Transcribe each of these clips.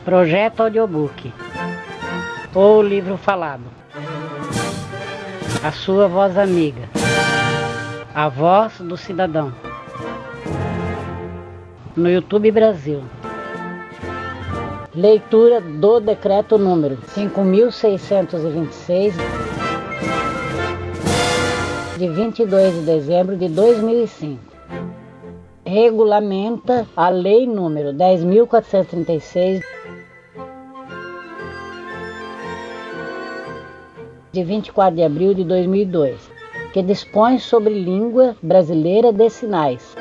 Projeto Audiobook ou livro falado. A sua voz amiga. A voz do cidadão. No YouTube Brasil. Leitura do decreto número 5.626 de 22 de dezembro de 2005. Regulamenta a lei número 10.436 de 24 de abril de 2002, que dispõe sobre língua brasileira de sinais,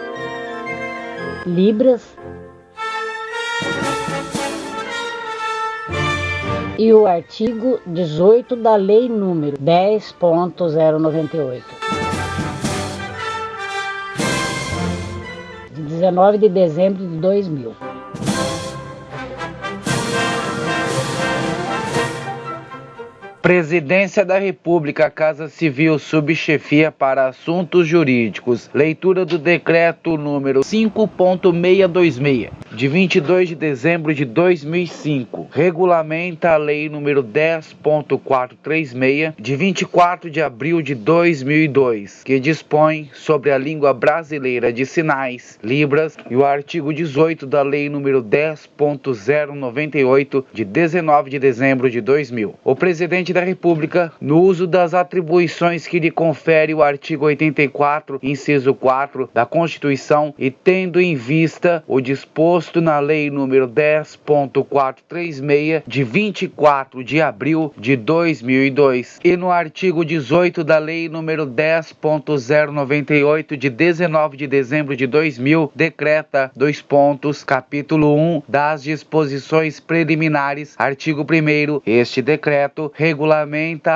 Libras, e o artigo 18 da lei número 10.098, de 19 de dezembro de 2000. Presidência da República, Casa Civil, Subchefia para Assuntos Jurídicos. Leitura do decreto número 5.626, de 22 de dezembro de 2005. Regulamenta a lei número 10.436, de 24 de abril de 2002, que dispõe sobre a língua brasileira de sinais, Libras, e o artigo 18 da lei número 10.098, de 19 de dezembro de 2000. O presidente da República, no uso das atribuições que lhe confere o artigo 84, inciso 4 da Constituição, e tendo em vista o disposto na lei número 10.436, de 24 de abril de 2002, e no artigo 18 da lei número 10.098, de 19 de dezembro de 2000, decreta: capítulo 1 das disposições preliminares, artigo 1º, este decreto regulamenta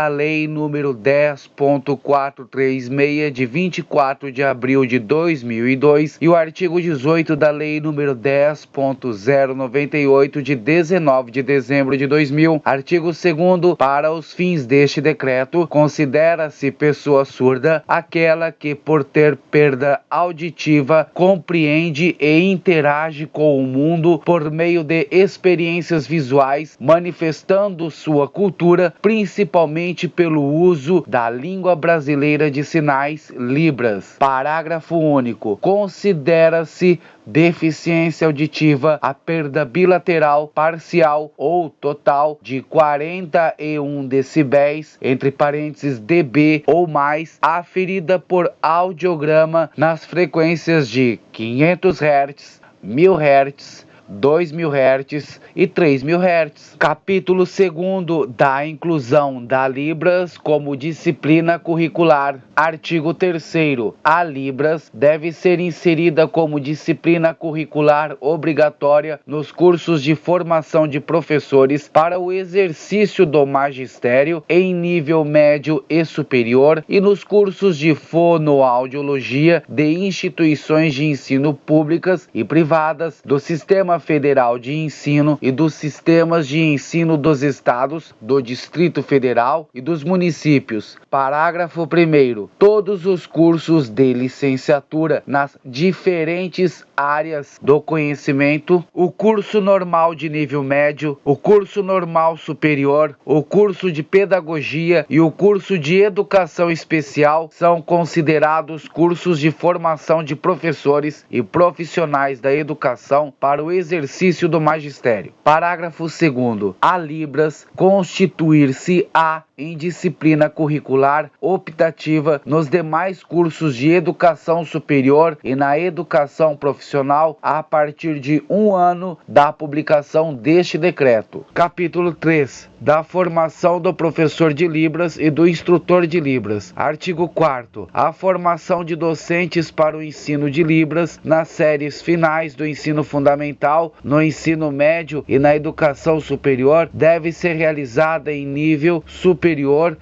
a lei número 10.436, de 24 de abril de 2002, e o artigo 18 da lei número 10.098, de 19 de dezembro de 2000. Artigo 2º. Para os fins deste decreto, considera-se pessoa surda aquela que, por ter perda auditiva, compreende e interage com o mundo por meio de experiências visuais, manifestando sua cultura principalmente pelo uso da língua brasileira de sinais, Libras. Parágrafo único. Considera-se deficiência auditiva a perda bilateral, parcial ou total de 41 decibéis, entre parênteses dB ou mais, aferida por audiograma nas frequências de 500 Hz, 1000 Hz, 2.000 Hz e 3.000 Hz. Capítulo 2º da inclusão da Libras como disciplina curricular. Artigo 3º. A Libras deve ser inserida como disciplina curricular obrigatória nos cursos de formação de professores para o exercício do magistério em nível médio e superior e nos cursos de fonoaudiologia de instituições de ensino públicas e privadas do Sistema Federal de Ensino e dos sistemas de ensino dos estados, do Distrito Federal e dos municípios. Parágrafo 1º. Todos os cursos de licenciatura nas diferentes áreas do conhecimento, o curso normal de nível médio, o curso normal superior, o curso de pedagogia e o curso de educação especial são considerados cursos de formação de professores e profissionais da educação para o exercício do magistério. Parágrafo 2º. A Libras constituir-se-á em disciplina curricular optativa nos demais cursos de educação superior e na educação profissional a partir de 1 ano da publicação deste decreto. Capítulo 3. Da formação do professor de Libras e do instrutor de Libras. Artigo 4º. A formação de docentes para o ensino de Libras nas séries finais do ensino fundamental, no ensino médio e na educação superior deve ser realizada em nível superior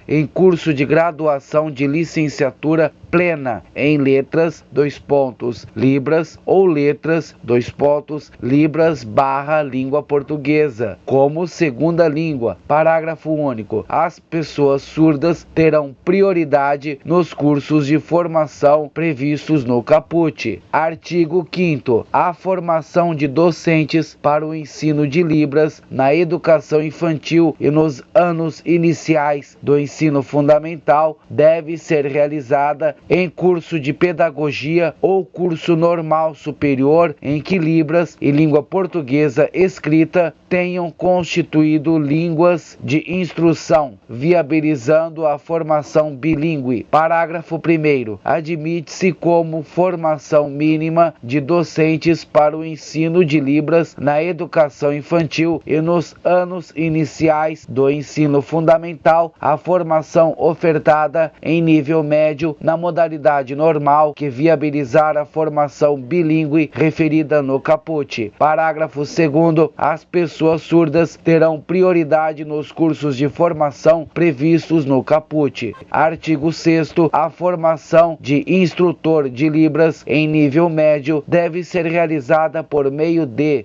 em curso de graduação de licenciatura plena em letras, Libras ou letras, Libras / língua portuguesa, como segunda língua. Parágrafo único. As pessoas surdas terão prioridade nos cursos de formação previstos no caput. Artigo 5º. A formação de docentes docentes para o ensino de Libras na educação infantil e nos anos iniciais do ensino fundamental deve ser realizada em curso de pedagogia ou curso normal superior em que Libras e língua portuguesa escrita tenham constituído línguas de instrução, viabilizando a formação bilíngue. Parágrafo 1º. Admite-se como formação mínima de docentes para o ensino de Libras na educação infantil e nos anos iniciais do ensino fundamental a formação ofertada em nível médio na modalidade normal que viabilizar a formação bilíngue referida no caput. Parágrafo 2º. As pessoas surdas terão prioridade nos cursos de formação previstos no caput. Artigo 6º. A formação de instrutor de Libras em nível médio deve ser realizada por meio de: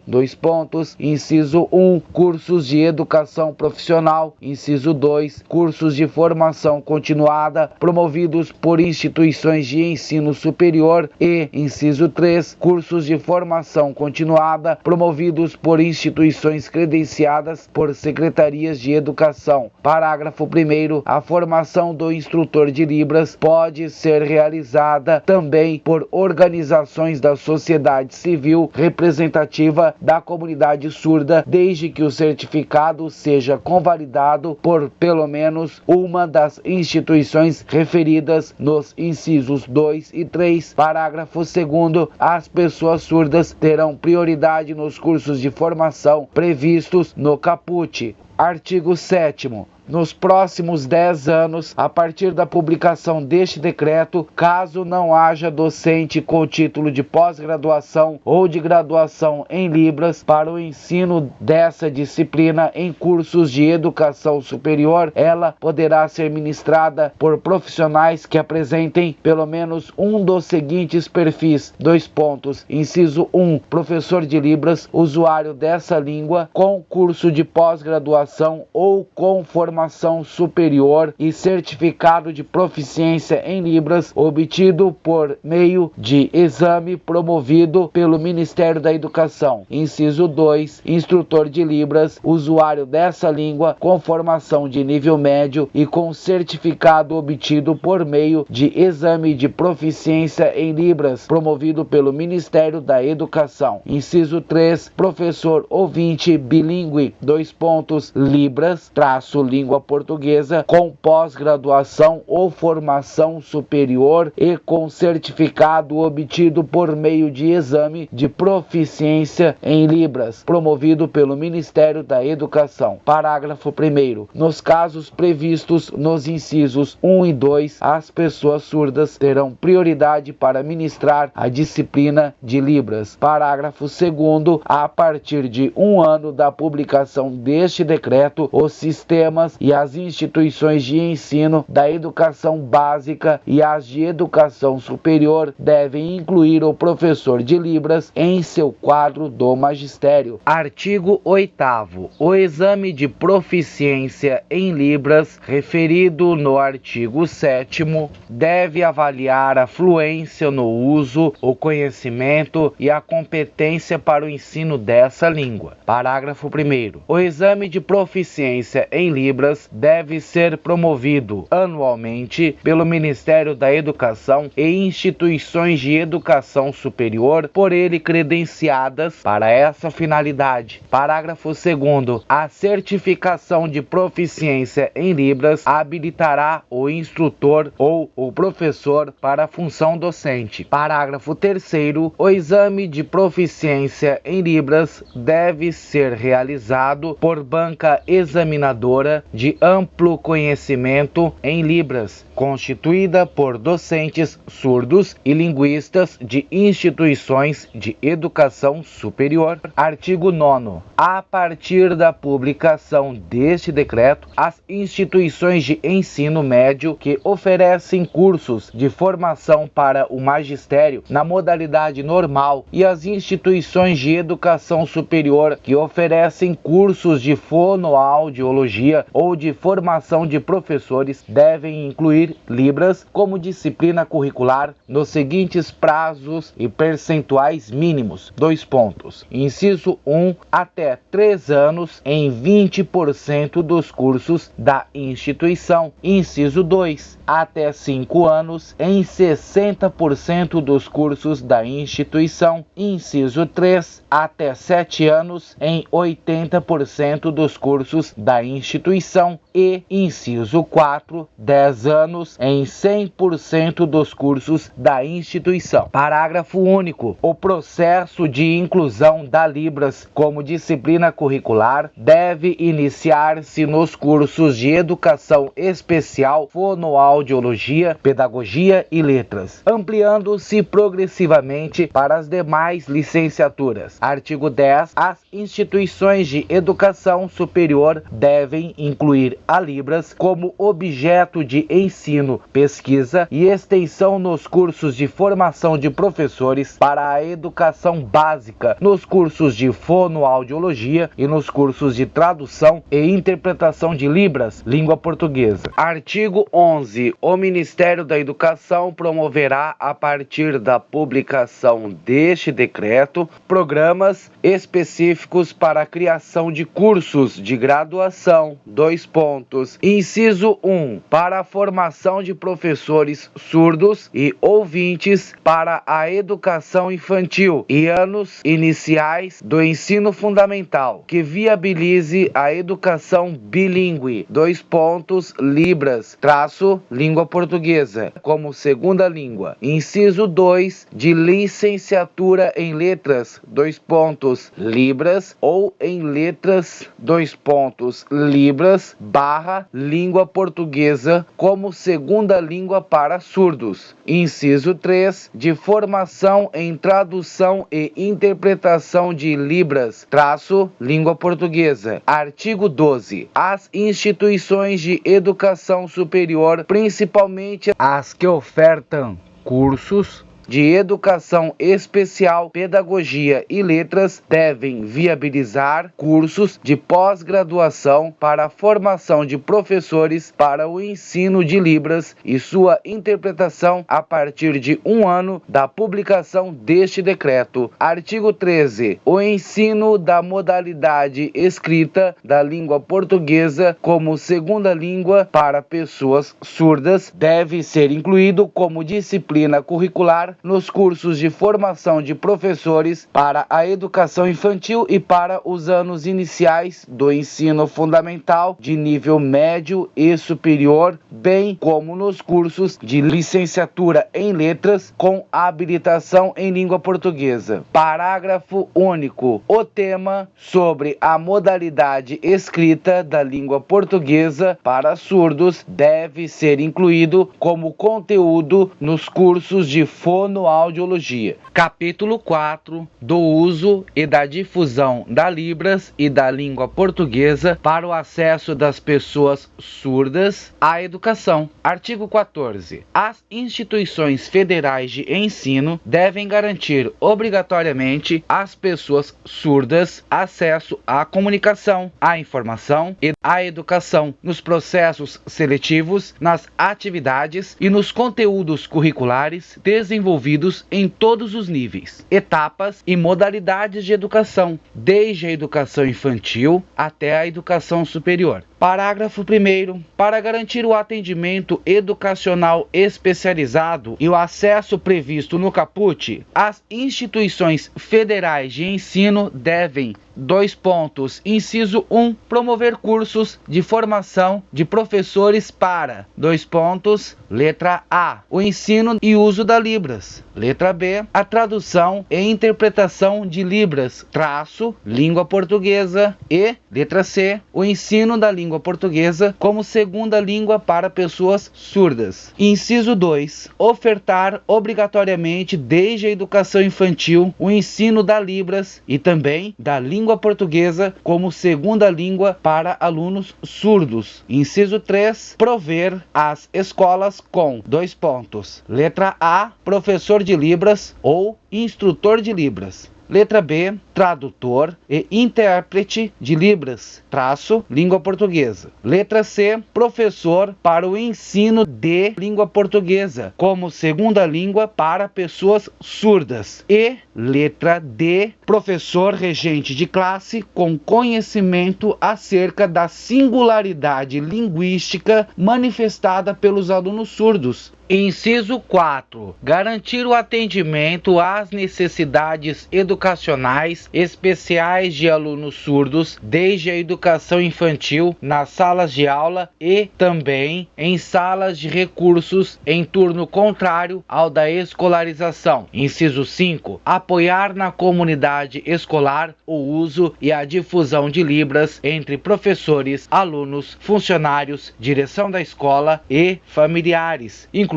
inciso 1, cursos de educação profissional, inciso 2, cursos de formação continuada promovidos por instituições de ensino superior e, inciso 3, cursos de formação continuada promovidos por instituições credenciadas por secretarias de educação. Parágrafo 1º. A formação do instrutor de Libras pode ser realizada também por organizações da sociedade civil representativa da comunidade surda, desde que o certificado seja convalidado por pelo menos uma das instituições referidas nos incisos 2 e 3. Parágrafo 2º. As pessoas surdas terão prioridade nos cursos de formação previstos no caput. Artigo 7º. Nos próximos 10 anos, a partir da publicação deste decreto, caso não haja docente com título de pós-graduação ou de graduação em Libras para o ensino dessa disciplina em cursos de educação superior, ela poderá ser ministrada por profissionais que apresentem pelo menos um dos seguintes perfis: inciso 1, professor de Libras, usuário dessa língua, com curso de pós-graduação ou com formação superior e certificado de proficiência em Libras obtido por meio de exame promovido pelo Ministério da Educação. Inciso 2, instrutor de Libras, usuário dessa língua com formação de nível médio e com certificado obtido por meio de exame de proficiência em Libras promovido pelo Ministério da Educação. Inciso 3, professor ouvinte bilíngue, Libras, língua portuguesa, com pós-graduação ou formação superior e com certificado obtido por meio de exame de proficiência em Libras, promovido pelo Ministério da Educação. Parágrafo 1º. Nos casos previstos nos incisos 1 e 2, as pessoas surdas terão prioridade para ministrar a disciplina de Libras. Parágrafo 2º. A partir de 1 ano da publicação deste decreto, os sistemas e as instituições de ensino da educação básica e as de educação superior devem incluir o professor de Libras em seu quadro do magistério. Artigo 8º. O exame de proficiência em Libras, referido no artigo 7º, deve avaliar a fluência no uso, o conhecimento e a competência para o ensino dessa língua. Parágrafo 1º. O exame de proficiência em Libras deve ser promovido anualmente pelo Ministério da Educação e instituições de educação superior por ele credenciadas para essa finalidade. Parágrafo 2º. A certificação de proficiência em Libras habilitará o instrutor ou o professor para a função docente. Parágrafo 3º. O exame de proficiência em Libras deve ser realizado por banca examinadora de amplo conhecimento em Libras, constituída por docentes surdos e linguistas de instituições de educação superior. Artigo 9º. A partir da publicação deste decreto, as instituições de ensino médio que oferecem cursos de formação para o magistério na modalidade normal e as instituições de educação superior que oferecem cursos de fonoaudiologia ou de formação de professores devem incluir incluir Libras como disciplina curricular nos seguintes prazos e percentuais mínimos. Inciso 1, até 3 anos em 20% dos cursos da instituição. Inciso 2, até 5 anos em 60% dos cursos da instituição. Inciso 3, até 7 anos em 80% dos cursos da instituição. E inciso 4, 10 anos em 100% dos cursos da instituição. Parágrafo único. O processo de inclusão da Libras como disciplina curricular deve iniciar-se nos cursos de Educação Especial, Fonoaudiologia, Pedagogia e Letras, ampliando-se progressivamente para as demais licenciaturas. Artigo 10. As instituições de educação superior devem incluir a Libras como objeto de ensino, pesquisa e extensão nos cursos de formação de professores para a educação básica, nos cursos de fonoaudiologia e nos cursos de tradução e interpretação de Libras, língua portuguesa. Artigo 11. O Ministério da Educação promoverá, a partir da publicação deste decreto, programas específicos para a criação de cursos de graduação. Inciso 1. Para a formação de professores surdos e ouvintes para a educação infantil e anos iniciais do ensino fundamental, que viabilize a educação bilíngue. Libras, língua portuguesa, como segunda língua. Inciso 2. De licenciatura em letras, Libras ou em letras, Libras, língua portuguesa, como segunda língua para surdos. Inciso 3. De formação em tradução e interpretação de Libras, língua portuguesa. Artigo 12. As instituições de educação superior, principalmente as que ofertam cursos de educação especial, pedagogia e letras, devem viabilizar cursos de pós-graduação para a formação de professores para o ensino de Libras e sua interpretação a partir de 1 ano da publicação deste decreto. Artigo 13. O ensino da modalidade escrita da língua portuguesa como segunda língua para pessoas surdas deve ser incluído como disciplina curricular nos cursos de formação de professores para a educação infantil e para os anos iniciais do ensino fundamental de nível médio e superior, bem como nos cursos de licenciatura em letras com habilitação em língua portuguesa. Parágrafo único. O tema sobre a modalidade escrita da língua portuguesa para surdos deve ser incluído como conteúdo nos cursos de fonoaudiologia. Capítulo 4 do uso e da difusão da Libras e da língua portuguesa para o acesso das pessoas surdas à educação. Artigo 14. As instituições federais de ensino devem garantir obrigatoriamente às pessoas surdas acesso à comunicação, à informação e à educação nos processos seletivos, nas atividades e nos conteúdos curriculares desenvolvidos em todos os níveis, etapas e modalidades de educação, desde a educação infantil até a educação superior. Parágrafo 1º. Para garantir o atendimento educacional especializado e o acesso previsto no caput, as instituições federais de ensino devem: Inciso 1. Promover cursos de formação de professores para: Letra A. O ensino e uso da Libras. Letra B. A tradução e interpretação de Libras, língua portuguesa. E letra C. O ensino da língua portuguesa como segunda língua para pessoas surdas. Inciso 2. Ofertar obrigatoriamente desde a educação infantil o ensino da Libras e também da língua portuguesa como segunda língua para alunos surdos. Inciso 3. Prover as escolas com: Letra A. Professor de Libras ou instrutor de Libras. Letra B, tradutor e intérprete de Libras, língua portuguesa. Letra C, professor para o ensino de língua portuguesa como segunda língua para pessoas surdas. E letra D, professor regente de classe com conhecimento acerca da singularidade linguística manifestada pelos alunos surdos. Inciso 4. Garantir o atendimento às necessidades educacionais especiais de alunos surdos desde a educação infantil nas salas de aula e também em salas de recursos em turno contrário ao da escolarização. Inciso 5. Apoiar na comunidade escolar o uso e a difusão de Libras entre professores, alunos, funcionários, direção da escola e familiares, inclusive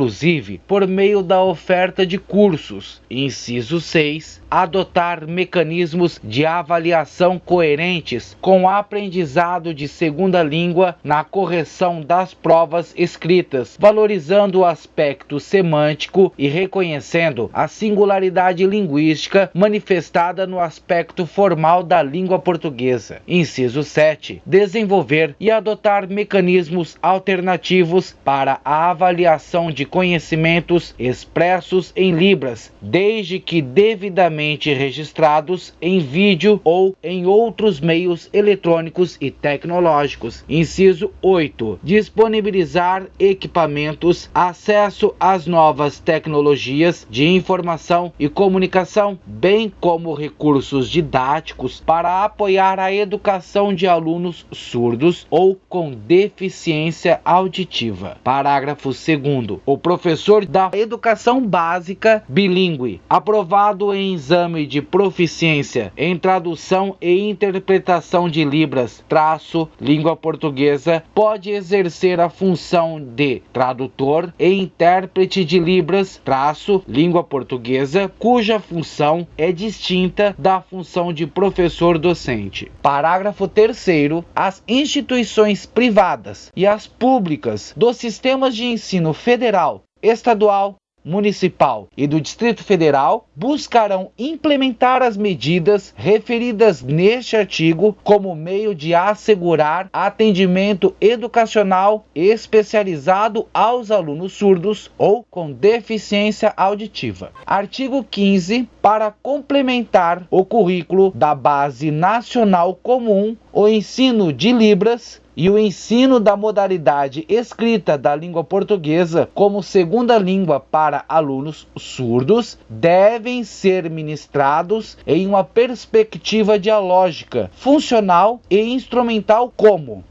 por meio da oferta de cursos. Inciso 6. Adotar mecanismos de avaliação coerentes com o aprendizado de segunda língua na correção das provas escritas, valorizando o aspecto semântico e reconhecendo a singularidade linguística manifestada no aspecto formal da língua portuguesa. Inciso 7. Desenvolver e adotar mecanismos alternativos para a avaliação de conhecimentos expressos em Libras, desde que devidamente registrados em vídeo ou em outros meios eletrônicos e tecnológicos. Inciso 8. Disponibilizar equipamentos, acesso às novas tecnologias de informação e comunicação, bem como recursos didáticos para apoiar a educação de alunos surdos ou com deficiência auditiva. Parágrafo 2º. O professor da educação básica bilíngue, aprovado em exame de proficiência em tradução e interpretação de Libras, língua portuguesa, pode exercer a função de tradutor e intérprete de Libras, língua portuguesa, cuja função é distinta da função de professor docente. Parágrafo 3º. As instituições privadas e as públicas dos sistemas de ensino federal, estadual, municipal e do Distrito Federal buscarão implementar as medidas referidas neste artigo como meio de assegurar atendimento educacional especializado aos alunos surdos ou com deficiência auditiva. Artigo 15. Para complementar o currículo da Base Nacional Comum, o ensino de Libras e o ensino da modalidade escrita da língua portuguesa como segunda língua para alunos surdos devem ser ministrados em uma perspectiva dialógica, funcional e instrumental como: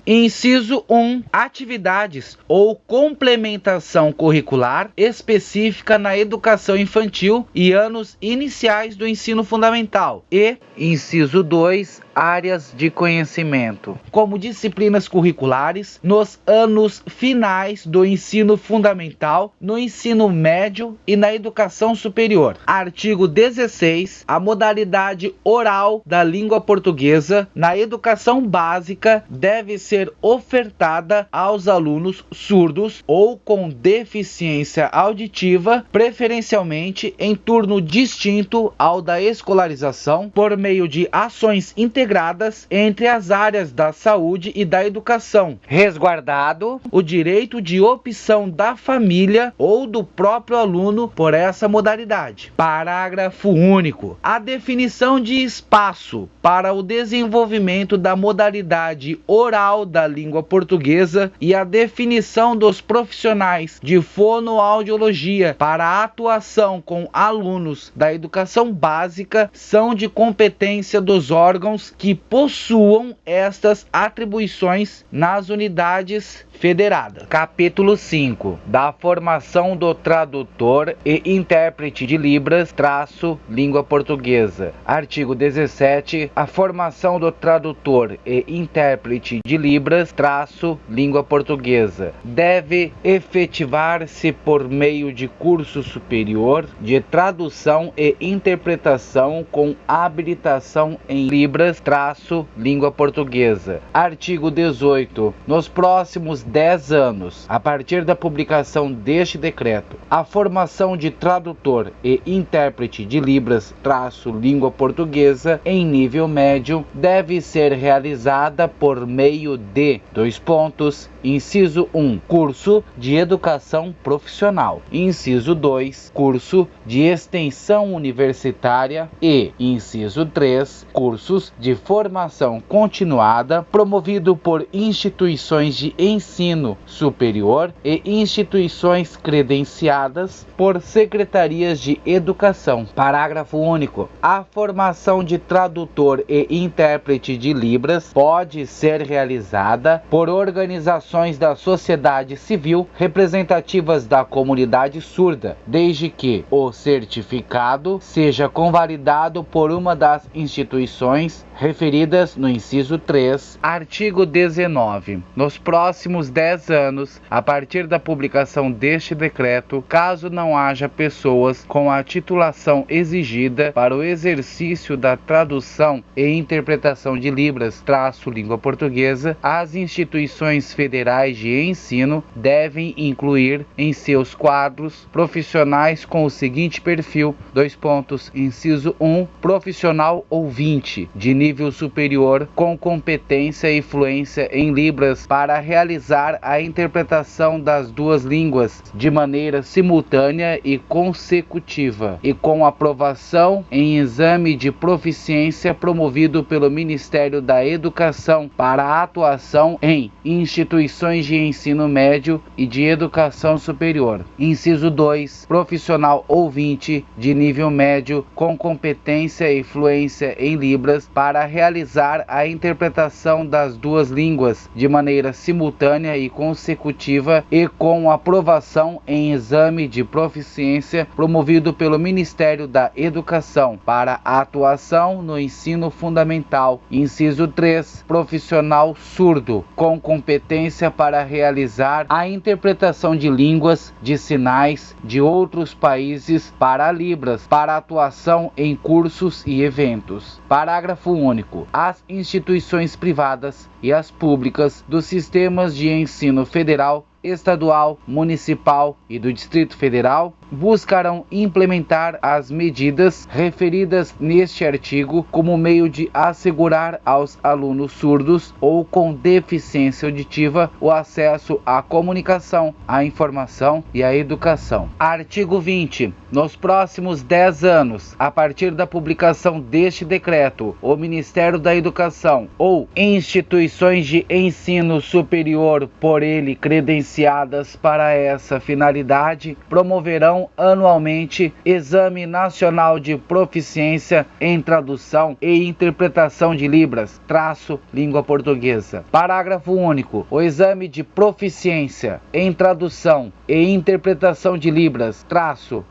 Inciso 1. Atividades ou complementação curricular específica na educação infantil e anos iniciais do ensino fundamental. E, inciso 2. Áreas de conhecimento, como disciplinas curriculares nos anos finais do ensino fundamental, no ensino médio e na educação superior. Artigo 16. A modalidade oral da língua portuguesa na educação básica deve ser ofertada aos alunos surdos ou com deficiência auditiva, preferencialmente em turno distinto ao da escolarização, por meio de ações integradas entre as áreas da saúde e da educação, resguardado o direito de opção da família ou do próprio aluno por essa modalidade. Parágrafo único. A definição de espaço para o desenvolvimento da modalidade oral da língua portuguesa e a definição dos profissionais de fonoaudiologia para a atuação com alunos da educação básica são de competência dos órgãos que possuam estas atribuições nas unidades federadas. Capítulo 5. Da formação do tradutor e intérprete de Libras, língua portuguesa. Artigo 17. A formação do tradutor e intérprete de Libras, língua portuguesa, deve efetivar-se por meio de curso superior de tradução e interpretação com habilitação em Libras, língua portuguesa. Artigo 18. Nos próximos 10 anos, a partir da publicação deste decreto, a formação de tradutor e intérprete de Libras, língua portuguesa, em nível médio, deve ser realizada por meio de: inciso 1, curso de educação profissional. Inciso 2, curso de extensão universitária e, inciso 3, cursos de formação continuada promovido por instituições de ensino superior e instituições credenciadas por secretarias de educação. Parágrafo único. A formação de tradutor e intérprete de Libras pode ser realizada por organizações da sociedade civil representativas da comunidade surda, desde que o certificado seja convalidado por uma das instituições referidas no inciso 3, artigo 19. Nos próximos 10 anos, a partir da publicação deste decreto, caso não haja pessoas com a titulação exigida para o exercício da tradução e interpretação de Libras, língua portuguesa, as instituições federais de ensino devem incluir em seus quadros profissionais com o seguinte perfil: inciso 1, profissional ouvinte, de nível superior, com competência e fluência em Libras para realizar a interpretação das duas línguas de maneira simultânea e consecutiva, e com aprovação em exame de proficiência promovido pelo Ministério da Educação para a atuação em instituições de ensino médio e de educação superior. Inciso 2, profissional ouvinte de nível médio com competência e fluência em Libras para realizar a interpretação das duas línguas de maneira simultânea e consecutiva e com aprovação em exame de proficiência promovido pelo Ministério da Educação para a atuação no ensino fundamental. Inciso 3, profissional surdo com competência para realizar a interpretação de línguas de sinais de outros países para Libras para atuação em cursos e eventos. Parágrafo único. As instituições privadas e as públicas dos sistemas de ensino federal, estadual, municipal e do Distrito Federal buscarão implementar as medidas referidas neste artigo como meio de assegurar aos alunos surdos ou com deficiência auditiva o acesso à comunicação, à informação e à educação. Artigo 20. Nos próximos 10 anos, a partir da publicação deste decreto, o Ministério da Educação ou instituições de ensino superior por ele credenciadas para essa finalidade promoverão anualmente Exame Nacional de Proficiência em Tradução e Interpretação de Libras, língua portuguesa. Parágrafo único. O Exame de Proficiência em Tradução e Interpretação de Libras,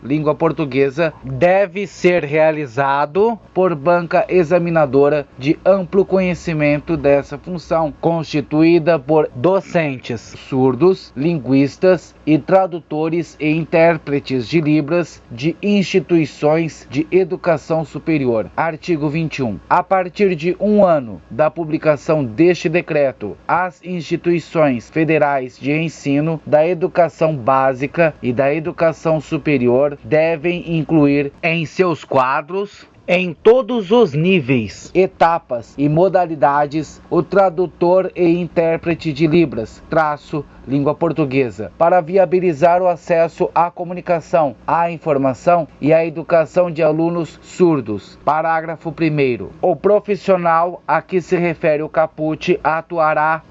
língua portuguesa, deve ser realizado por banca examinadora de amplo conhecimento dessa função, constituída por docentes surdos, linguistas e tradutores e intérpretes de Libras de instituições de educação superior. Artigo 21. A partir de 1 ano da publicação deste decreto, as instituições federais de ensino da educação básica e da educação superior devem incluir em seus quadros, em todos os níveis, etapas e modalidades, o tradutor e intérprete de Libras, língua portuguesa, para viabilizar o acesso à comunicação, à informação e à educação de alunos surdos. Parágrafo 1º. O profissional a que se refere o caput atuará,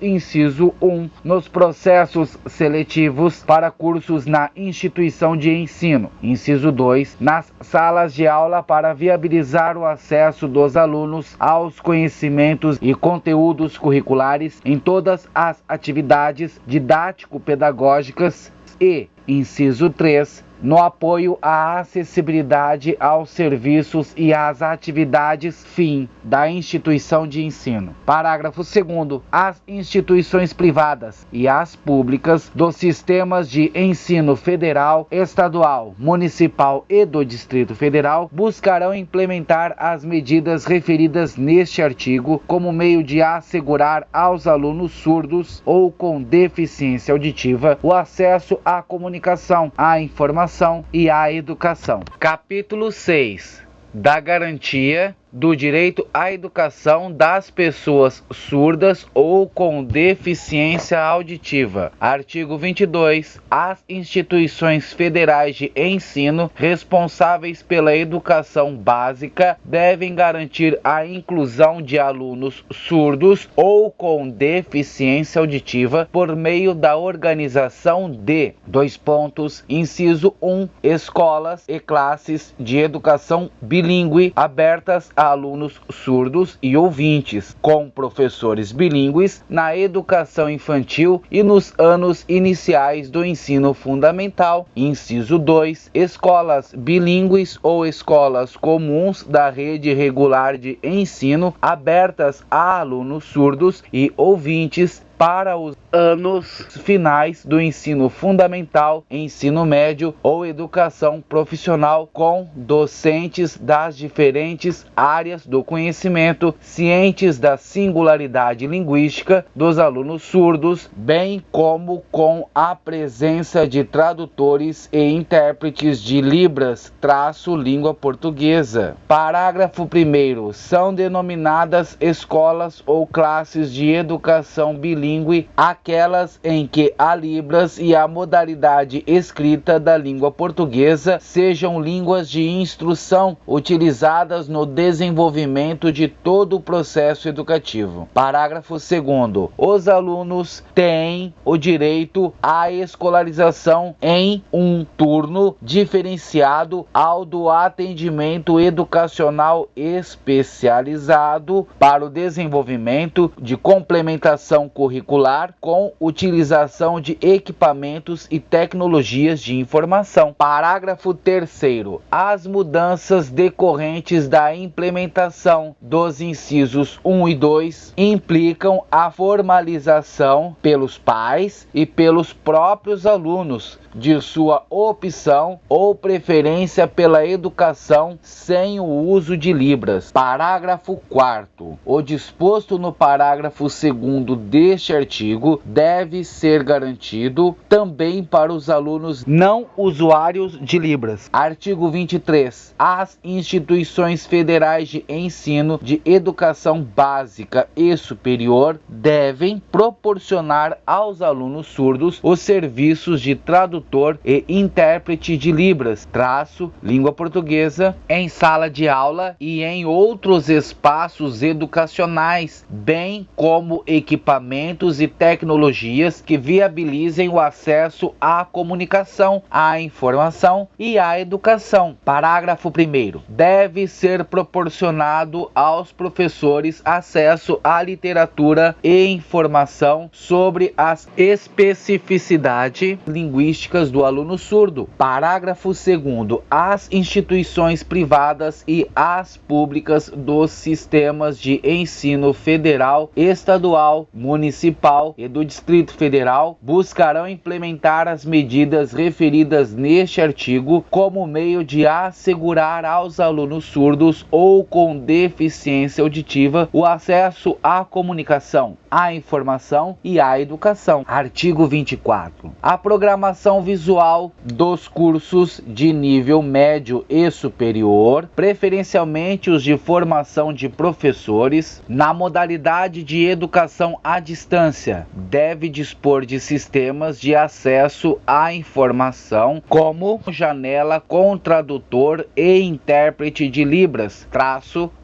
inciso 1, nos processos seletivos para cursos na instituição de ensino. Inciso 2, nas salas de aula para viabilizar o acesso dos alunos aos conhecimentos e conteúdos curriculares em todas as atividades didático-pedagógicas e, inciso 3, no apoio à acessibilidade aos serviços e às atividades fim da instituição de ensino. Parágrafo 2º. As instituições privadas e as públicas dos sistemas de ensino federal, estadual, municipal e do Distrito Federal buscarão implementar as medidas referidas neste artigo como meio de assegurar aos alunos surdos ou com deficiência auditiva o acesso à comunicação, à informação e à educação. Capítulo 6. Da garantia do direito à educação das pessoas surdas ou com deficiência auditiva. Artigo 22. As instituições federais de ensino responsáveis pela educação básica devem garantir a inclusão de alunos surdos ou com deficiência auditiva por meio da organização de: inciso 1, escolas e classes de educação bilíngue abertas a alunos surdos e ouvintes, com professores bilíngues na educação infantil e nos anos iniciais do ensino fundamental. Inciso 2, escolas bilíngues ou escolas comuns da rede regular de ensino abertas a alunos surdos e ouvintes para os anos finais do ensino fundamental, ensino médio ou educação profissional, com docentes das diferentes áreas do conhecimento, cientes da singularidade linguística dos alunos surdos, bem como com a presença de tradutores e intérpretes de Libras, língua portuguesa. Parágrafo 1º. São denominadas escolas ou classes de educação bilíngue aquelas em que a Libras e a modalidade escrita da língua portuguesa sejam línguas de instrução utilizadas no desenvolvimento de todo o processo educativo. Parágrafo 2º. Os alunos têm o direito à escolarização em um turno diferenciado ao do atendimento educacional especializado para o desenvolvimento de complementação curricular com utilização de equipamentos e tecnologias de informação. Parágrafo 3º. As mudanças decorrentes da implementação dos incisos 1 e 2 implicam a formalização pelos pais e pelos próprios alunos de sua opção ou preferência pela educação sem o uso de Libras. Parágrafo 4º. O disposto no parágrafo 2º deste artigo deve ser garantido também para os alunos não usuários de Libras. Artigo 23. As instituições federais de ensino de educação básica e superior devem proporcionar aos alunos surdos os serviços de tradutor e intérprete de Libras, língua portuguesa, em sala de aula e em outros espaços educacionais, bem como equipamentos e tecnologias que viabilizem o acesso à comunicação, à informação e à educação. Parágrafo 1º. Deve ser proporcionado aos professores acesso à literatura e informação sobre as especificidades linguísticas do aluno surdo. Parágrafo 2º. As instituições privadas e as públicas dos sistemas de ensino federal, estadual, municipal e do Distrito Federal buscarão implementar as medidas referidas neste artigo como meio de assegurar aos alunos surdos ou com deficiência auditiva o acesso à comunicação, à informação e à educação. Artigo 24. A programação visual dos cursos de nível médio e superior, preferencialmente os de formação de professores, na modalidade de educação à distância, deve dispor de sistemas de acesso à informação, como janela com tradutor e intérprete de Libras,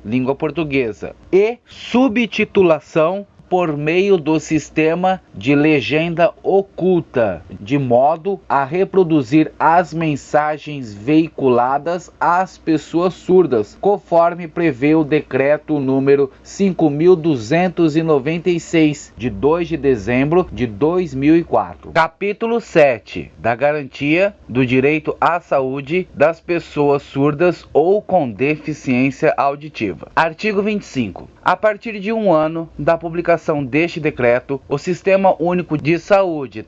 língua portuguesa, e subtitulação por meio do sistema de legenda oculta, de modo a reproduzir as mensagens veiculadas às pessoas surdas, conforme prevê o decreto número 5.296, de 2 de dezembro de 2004. Capítulo 7. Da garantia do direito à saúde das pessoas surdas ou com deficiência auditiva. Artigo 25. A partir de 1 ano da publicação deste decreto, o Sistema Único de Saúde,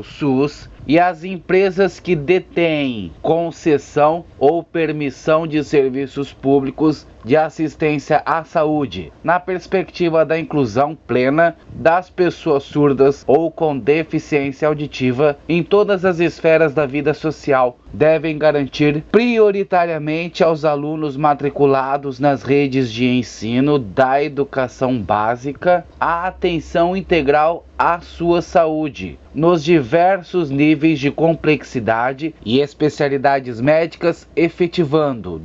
SUS, e as empresas que detêm concessão ou permissão de serviços públicos de assistência à saúde, na perspectiva da inclusão plena das pessoas surdas ou com deficiência auditiva em todas as esferas da vida social, devem garantir prioritariamente aos alunos matriculados nas redes de ensino da educação básica a atenção integral à sua saúde, nos diversos níveis de complexidade e especialidades médicas, efetivando,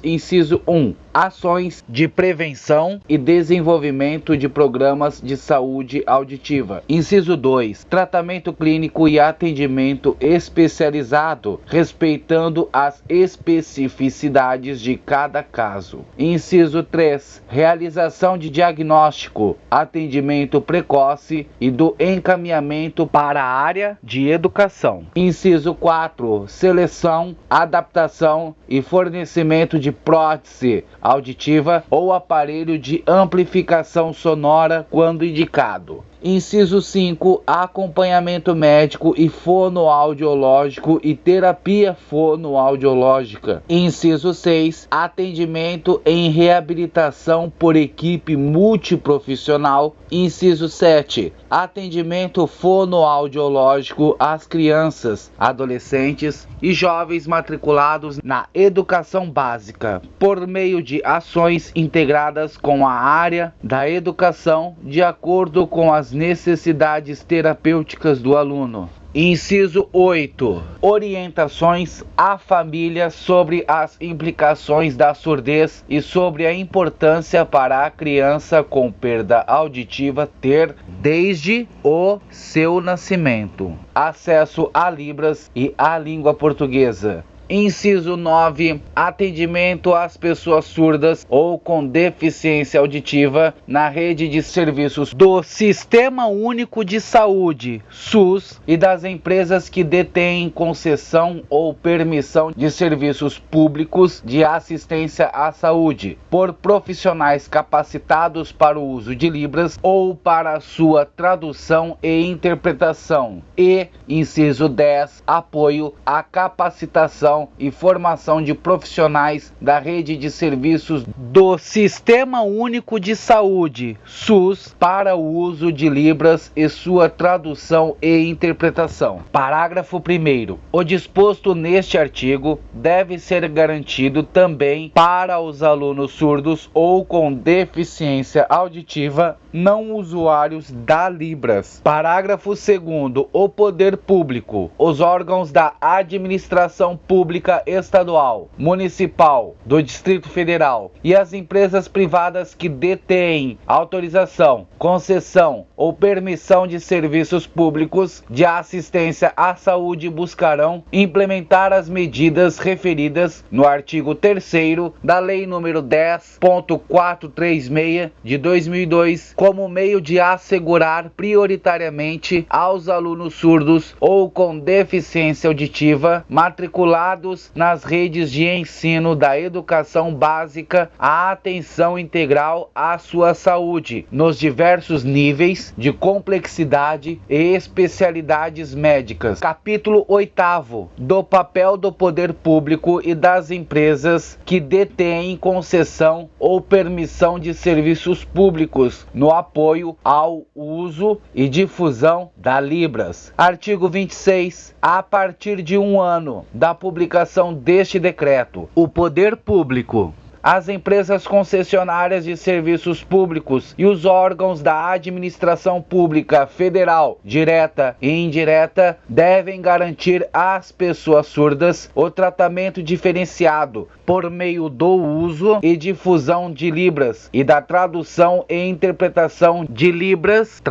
inciso 1, ações de prevenção e desenvolvimento de programas de saúde auditiva. Inciso 2, tratamento clínico e atendimento especializado, respeitando as especificidades de cada caso. Inciso 3, realização de diagnóstico, atendimento precoce e do encaminhamento para a área de educação. Inciso 4, seleção, adaptação e fornecimento de prótese auditiva ou aparelho de amplificação sonora quando indicado. Inciso 5, acompanhamento médico e fonoaudiológico e terapia fonoaudiológica. Inciso 6, atendimento em reabilitação por equipe multiprofissional. Inciso 7, atendimento fonoaudiológico às crianças, adolescentes e jovens matriculados na educação básica, por meio de ações integradas com a área da educação, de acordo com as necessidades terapêuticas do aluno. Inciso 8. Orientações à família sobre as implicações da surdez e sobre a importância para a criança com perda auditiva ter, desde o seu nascimento, acesso a Libras e à língua portuguesa. Inciso 9. Atendimento às pessoas surdas ou com deficiência auditiva na rede de serviços do Sistema Único de Saúde, SUS, e das empresas que detêm concessão ou permissão de serviços públicos de assistência à saúde, por profissionais capacitados para o uso de Libras ou para sua tradução e interpretação. E, inciso 10, apoio à capacitação e formação de profissionais da rede de serviços do Sistema Único de Saúde, SUS, para o uso de Libras e sua tradução e interpretação. Parágrafo 1º. O disposto neste artigo deve ser garantido também para os alunos surdos ou com deficiência auditiva não usuários da Libras. Parágrafo 2º. O poder público, os órgãos da administração pública estadual, municipal, do Distrito Federal e as empresas privadas que detêm autorização, concessão ou permissão de serviços públicos de assistência à saúde buscarão implementar as medidas referidas no artigo 3º da Lei nº 10.436 de 2002 como meio de assegurar prioritariamente aos alunos surdos ou com deficiência auditiva matriculados nas redes de ensino da educação básica a atenção integral à sua saúde, nos diversos níveis de complexidade e especialidades médicas. Capítulo 8º. Do papel do poder público e das empresas que detêm concessão ou permissão de serviços públicos no apoio ao uso e difusão da Libras. Artigo 26. A partir de 1 ano da publicação deste decreto, o poder público as empresas concessionárias de serviços públicos e os órgãos da administração pública federal, direta e indireta, devem garantir às pessoas surdas o tratamento diferenciado por meio do uso e difusão de Libras e da tradução e interpretação de Libras,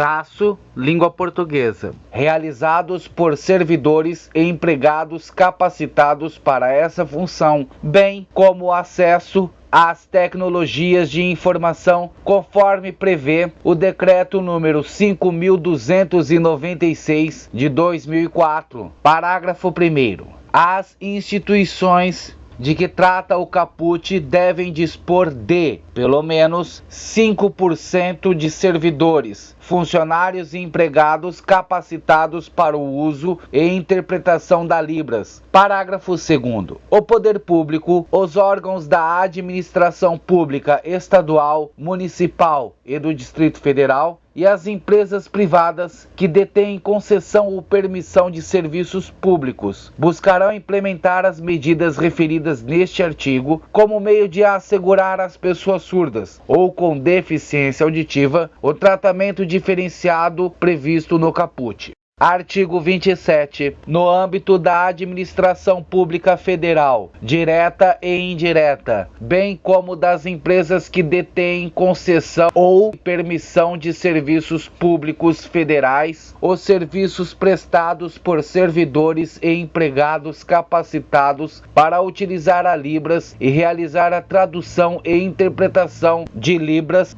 língua portuguesa, realizados por servidores e empregados capacitados para essa função, bem como o acesso às tecnologias de informação, conforme prevê o Decreto número 5.296 de 2004. Parágrafo 1º. As instituições de que trata o caput devem dispor de, pelo menos, 5% de servidores, funcionários e empregados capacitados para o uso e interpretação da Libras. Parágrafo 2º. O poder público, os órgãos da administração pública estadual, municipal e do Distrito Federal e as empresas privadas que detêm concessão ou permissão de serviços públicos buscarão implementar as medidas referidas neste artigo como meio de assegurar às pessoas surdas ou com deficiência auditiva o tratamento diferenciado previsto no caput. Artigo 27. No âmbito da administração pública federal, direta e indireta, bem como das empresas que detêm concessão ou permissão de serviços públicos federais, os serviços prestados por servidores e empregados capacitados para utilizar a Libras e realizar a tradução e interpretação de Libras,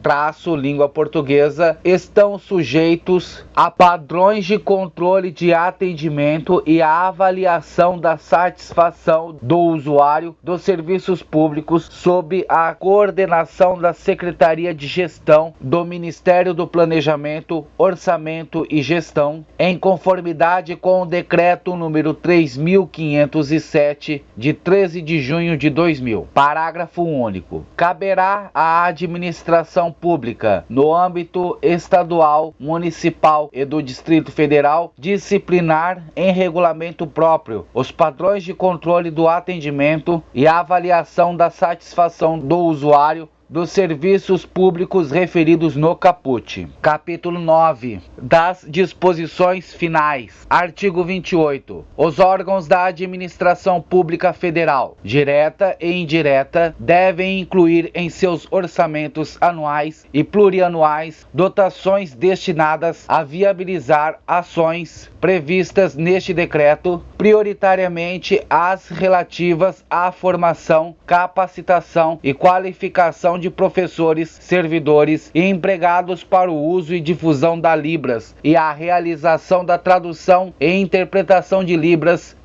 língua portuguesa, estão sujeitos a padrões de controle de atendimento e a avaliação da satisfação do usuário dos serviços públicos sob a coordenação da Secretaria de Gestão do Ministério do Planejamento, Orçamento e Gestão, em conformidade com o Decreto número 3.507, de 13 de junho de 2000. Parágrafo único. Caberá à administração pública, no âmbito estadual, municipal e do Distrito Federal, disciplinar em regulamento próprio os padrões de controle do atendimento e a avaliação da satisfação do usuário dos serviços públicos referidos no caput. Capítulo 9. Das disposições finais. Artigo 28. Os órgãos da administração pública federal, direta e indireta, devem incluir em seus orçamentos anuais e plurianuais dotações destinadas a viabilizar ações previstas neste decreto, prioritariamente as relativas à formação, capacitação e qualificação de professores, servidores e empregados para o uso e difusão da Libras e a realização da tradução e interpretação de Libras,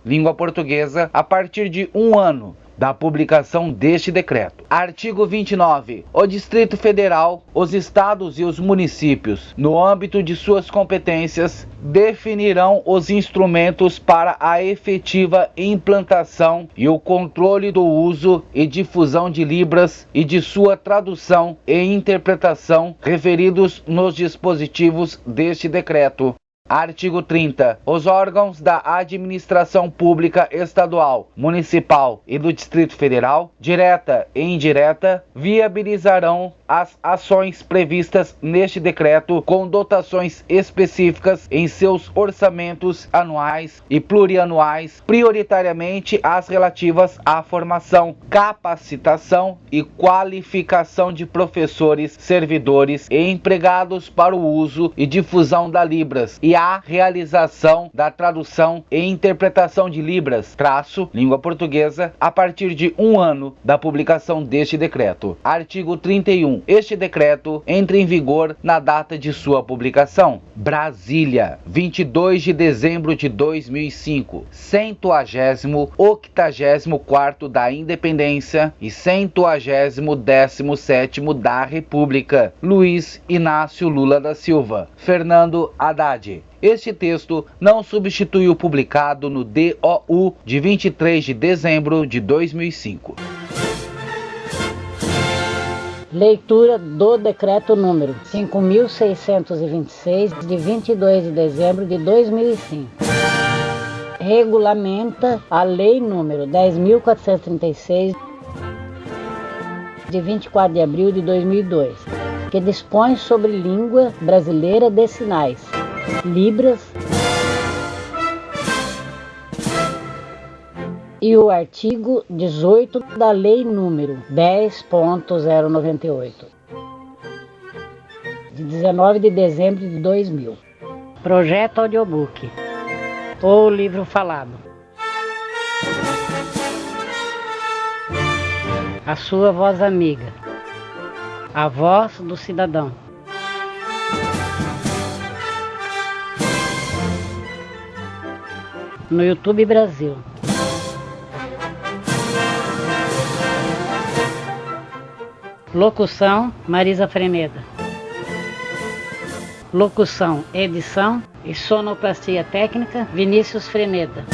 língua portuguesa, a partir de 1 ano da publicação deste decreto. Artigo 29. O Distrito Federal, os estados e os municípios, no âmbito de suas competências, definirão os instrumentos para a efetiva implantação e o controle do uso e difusão de Libras e de sua tradução e interpretação referidos nos dispositivos deste decreto. Artigo 30. Os órgãos da administração pública estadual, municipal e do Distrito Federal, direta e indireta, viabilizarão as ações previstas neste decreto com dotações específicas em seus orçamentos anuais e plurianuais, prioritariamente as relativas à formação, capacitação e qualificação de professores, servidores e empregados para o uso e difusão da Libras e a realização da tradução e interpretação de Libras, língua portuguesa, a partir de 1 ano da publicação deste decreto. Artigo 31. Este decreto entra em vigor na data de sua publicação. Brasília, 22 de dezembro de 2005, 184º da Independência e 117º da República. Luiz Inácio Lula da Silva. Fernando Haddad. Este texto não substitui o publicado no DOU de 23 de dezembro de 2005. Leitura do Decreto número 5.626, de 22 de dezembro de 2005. Regulamenta a Lei número 10.436, de 24 de abril de 2002, que dispõe sobre língua brasileira de sinais, Libras, e o artigo 18 da Lei número 10.098, de 19 de dezembro de 2000. Projeto Audiobook, ou livro falado. A sua voz amiga, a voz do cidadão. No YouTube Brasil. Locução, Marisa Freneda. Locução, edição e sonoplastia técnica, Vinícius Freneda.